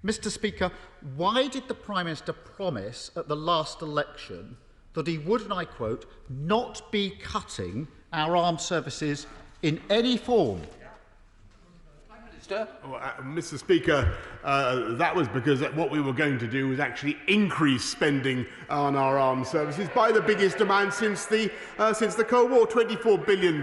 Mr. Speaker, why did the Prime Minister promise at the last election that he would, and I quote, not be cutting our armed services in any form? Mr. Speaker, that was because what we were going to do was actually increase spending on our armed services by the biggest amount since the Cold War, £24 billion,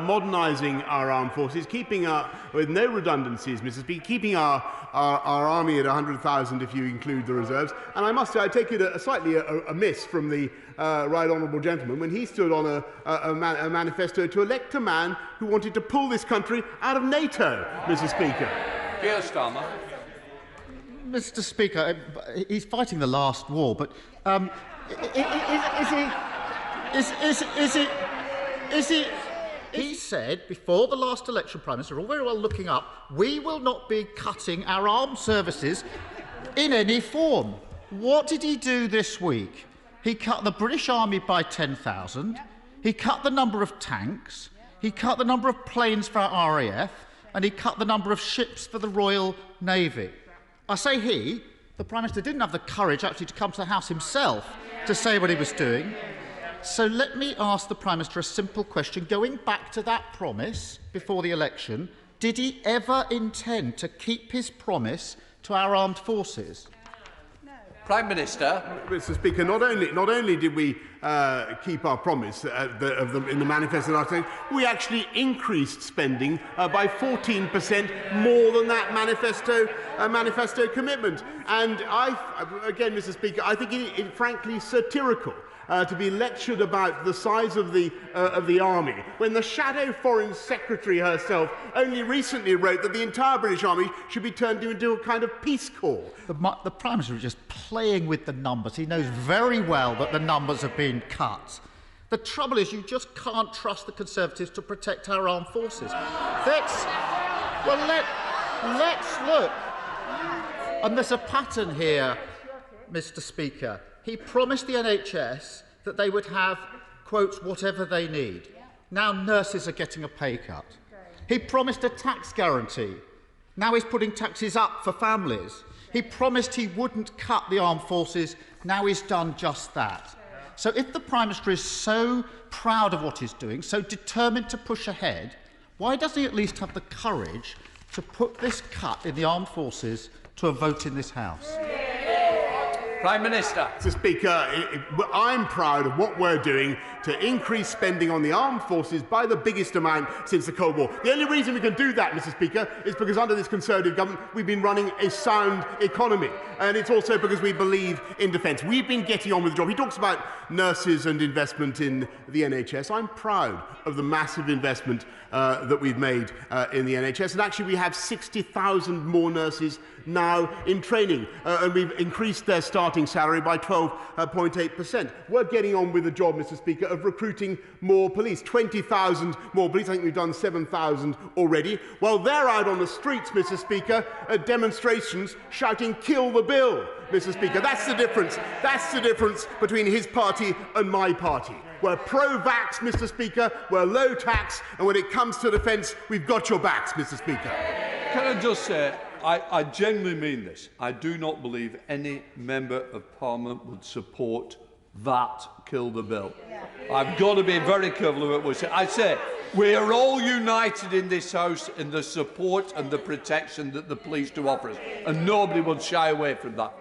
modernising our armed forces, keeping with no redundancies, Mr. Speaker, keeping our army at 100,000 if you include the reserves. And I must say, I take it slightly amiss from the right honourable gentleman when he stood on a manifesto to elect a man who wanted to pull this country out of NATO, Mr. Speaker. Keir Starmer. Mr. Speaker, he's fighting the last war, but is he? He said before the last election, Prime Minister, all very well looking up, we will not be cutting our armed services in any form. What did he do this week? He cut the British Army by 10,000, he cut the number of tanks, he cut the number of planes for our RAF, and he cut the number of ships for the Royal Navy. I say he, the Prime Minister didn't have the courage actually to come to the House himself to say what he was doing. So let me ask the Prime Minister a simple question. Going back to that promise before the election, did he ever intend to keep his promise to our armed forces? Prime Minister. Mr. Speaker, not only did we keep our promise in the manifesto, we actually increased spending by 14% more than that manifesto commitment. And again, Mr. Speaker, I think it frankly satirical to be lectured about the size of the army when the shadow Foreign Secretary herself only recently wrote that the entire British Army should be turned into a kind of peace corps. The Prime Minister is just playing with the numbers. He knows very well that the numbers have been cut. The trouble is you just can't trust the Conservatives to protect our armed forces. Let's look. And there's a pattern here, Mr. Speaker. He promised the NHS that they would have, quote, whatever they need. Now nurses are getting a pay cut. He promised a tax guarantee. Now he's putting taxes up for families. He promised he wouldn't cut the armed forces. Now he's done just that. So if the Prime Minister is so proud of what he's doing, so determined to push ahead, why doesn't he at least have the courage to put this cut in the armed forces to a vote in this House? Prime Minister. Mr. Speaker, I'm proud of what we're doing to increase spending on the armed forces by the biggest amount since the Cold War. The only reason we can do that, Mr. Speaker, is because under this Conservative government we've been running a sound economy, and it's also because we believe in defence. We've been getting on with the job. He talks about nurses and investment in the NHS. I'm proud of the massive investment that we've made in the NHS, and actually we have 60,000 more nurses now in training, and we've increased their starting salary by 12.8%. We're getting on with the job, Mr. Speaker, of recruiting more police, 20,000 more police. I think we've done 7,000 already. While they're out on the streets, Mr. Speaker, at demonstrations shouting, "Kill the bill," Mr. Speaker. That's the difference. That's the difference between his party and my party. We're pro-vax, Mr. Speaker. We're low tax, and when it comes to defence, we've got your backs, Mr. Speaker. Can I just say, I genuinely mean this. I do not believe any member of Parliament would support that kill the bill. I've got to be very careful of what we say. I say we are all united in this House in the support and the protection that the police do offer us, and nobody will shy away from that.